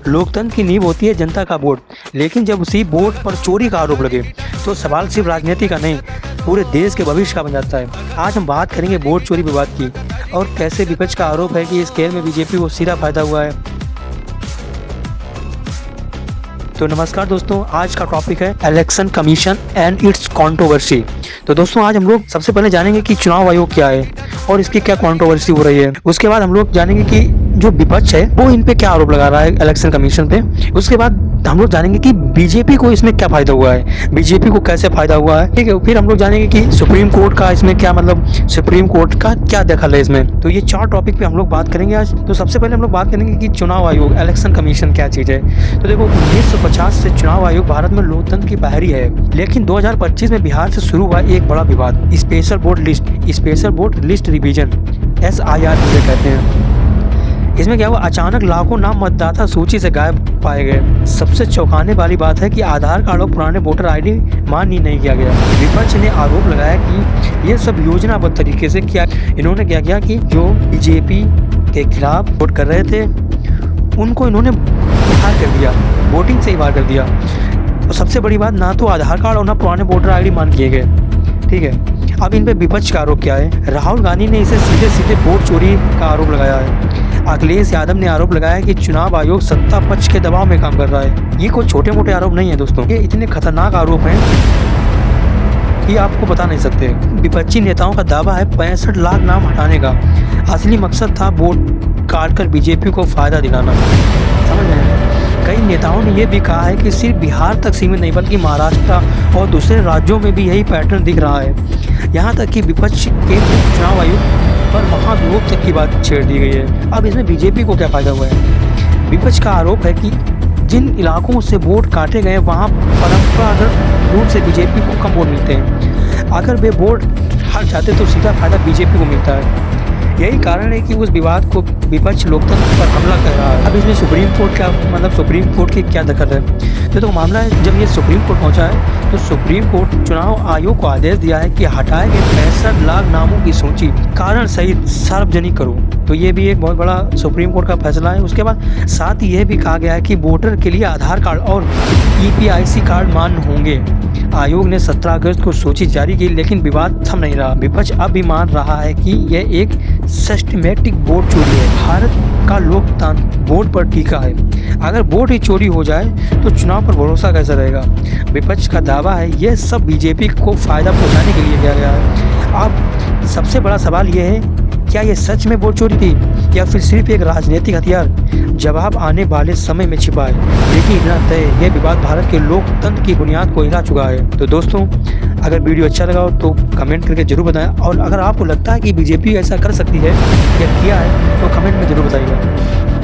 लोकतंत्र की नींव होती है जनता का वोट, लेकिन जब उसी वोट पर चोरी का आरोप लगे तो सवाल सिर्फ राजनीति का नहीं, पूरे देश के भविष्य का बन जाता है। आज हम बात करेंगे वोट चोरी विवाद की और कैसे विपक्ष का आरोप है कि इस खेल में बीजेपी को सीधा फायदा हुआ है। तो नमस्कार दोस्तों, आज का टॉपिक है election commission and it's controversy. तो दोस्तों आज हम लोग सबसे पहले जानेंगे कि चुनाव आयोग क्या है और इसकी क्या कंट्रोवर्सी हो रही है। उसके बाद हम लोग जानेंगे कि जो विपक्ष है वो इन पे क्या आरोप लगा रहा है इलेक्शन कमीशन पे। उसके बाद हम लोग जानेंगे कि बीजेपी को इसमें क्या फायदा हुआ है, बीजेपी को कैसे फायदा हुआ है, ठीक है। फिर हम लोग जानेंगे कि सुप्रीम कोर्ट का इसमें क्या मतलब, सुप्रीम कोर्ट का क्या दखल है इसमें। तो ये 4 टॉपिक पे हम लोग बात करेंगे आज। तो सबसे पहले हम लोग बात करेंगे कि चुनाव आयोग इलेक्शन कमीशन क्या चीज है। तो देखो 1950 से चुनाव आयोग भारत में लोकतंत्र की पहरी है, लेकिन 2025 में बिहार से शुरू हुआ एक बड़ा विवाद, special vote list revision, SIR जिसे कहते हैं। इसमें क्या हुआ, अचानक लाखों नाम मतदाता सूची से गायब पाए गए। सबसे चौंकाने वाली बात है कि आधार कार्ड और पुराने वोटर ID मान्य ही नहीं किया गया। विपक्ष ने आरोप लगाया कि ये सब योजनाबद्ध तरीके से किया। इन्होंने क्या किया कि जो बीजेपी के खिलाफ वोट कर रहे थे उनको इन्होंने बाहर कर दिया, वोटिंग से ही बाहर कर दिया। और सबसे बड़ी बात, ना तो आधार कार्ड और ना पुराने वोटर ID मान्य किए गए, ठीक है। अब इन पे विपक्ष का आरोप क्या है। राहुल गांधी ने इसे सीधे वोट चोरी का आरोप लगाया है। अखिलेश यादव ने आरोप लगाया कि चुनाव आयोग सत्ता पक्ष के दबाव में काम कर रहा है। ये कोई छोटे मोटे आरोप नहीं है दोस्तों, ये इतने खतरनाक आरोप हैं कि आपको बता नहीं सकते। विपक्षी नेताओं का दावा है 65 लाख नाम हटाने का असली मकसद था वोट काटकर बीजेपी को फायदा दिलाना। समझ रहे हैं। कई नेताओं ने यह भी कहा है कि सिर्फ बिहार तक सीमित नहीं बल्कि महाराष्ट्र और दूसरे राज्यों में भी यही पैटर्न दिख रहा है। यहाँ तक कि विपक्ष के चुनाव आयोग पर महाभियोग तक की बात छेड़ दी गई है। अब इसमें बीजेपी को क्या फायदा हुआ है। विपक्ष का आरोप है कि जिन इलाकों से वोट काटे गए वहाँ परंपरागत रूप से बीजेपी को कम वोट मिलते हैं। अगर वे वोट हट जाते तो सीधा फायदा बीजेपी को मिलता है। यही कारण है कि उस विवाद को विपक्ष लोकतंत्र पर हमला कर रहा है। अब इसमें सुप्रीम कोर्ट का मतलब, सुप्रीम कोर्ट की क्या दखल है। तो मामला है, जब ये सुप्रीम कोर्ट पहुंचा है तो सुप्रीम कोर्ट चुनाव आयोग को आदेश दिया है कि हटाए गए 65 लाख नामों की सूची कारण सहित सार्वजनिक करो। तो ये भी एक बहुत बड़ा सुप्रीम कोर्ट का फैसला है। उसके बाद साथ ही यह भी कहा गया है कि वोटर के लिए आधार कार्ड और EPIC कार्ड मान्य होंगे। आयोग ने 17 अगस्त को सूची जारी की, लेकिन विवाद थम नहीं रहा। विपक्ष अब भी मान रहा है कि यह एक सिस्टमैटिक वोट चोरी है। भारत का लोकतंत्र वोट पर टिका है। अगर वोट ही चोरी हो जाए तो चुनाव पर भरोसा कैसा रहेगा। विपक्ष का दावा है यह सब बीजेपी को फायदा पहुंचाने के लिए किया गया है। अब सबसे बड़ा सवाल यह है, क्या ये सच में वोट चोरी थी या फिर सिर्फ एक राजनीतिक हथियार। जवाब आने वाले समय में छिपा है, लेकिन इतना तय यह विवाद भारत के लोकतंत्र की बुनियाद को हिला चुका है। तो दोस्तों अगर वीडियो अच्छा लगा हो तो कमेंट करके जरूर बताएं, और अगर आपको लगता है कि बीजेपी ऐसा कर सकती है या किया है तो कमेंट में जरूर बताइएगा।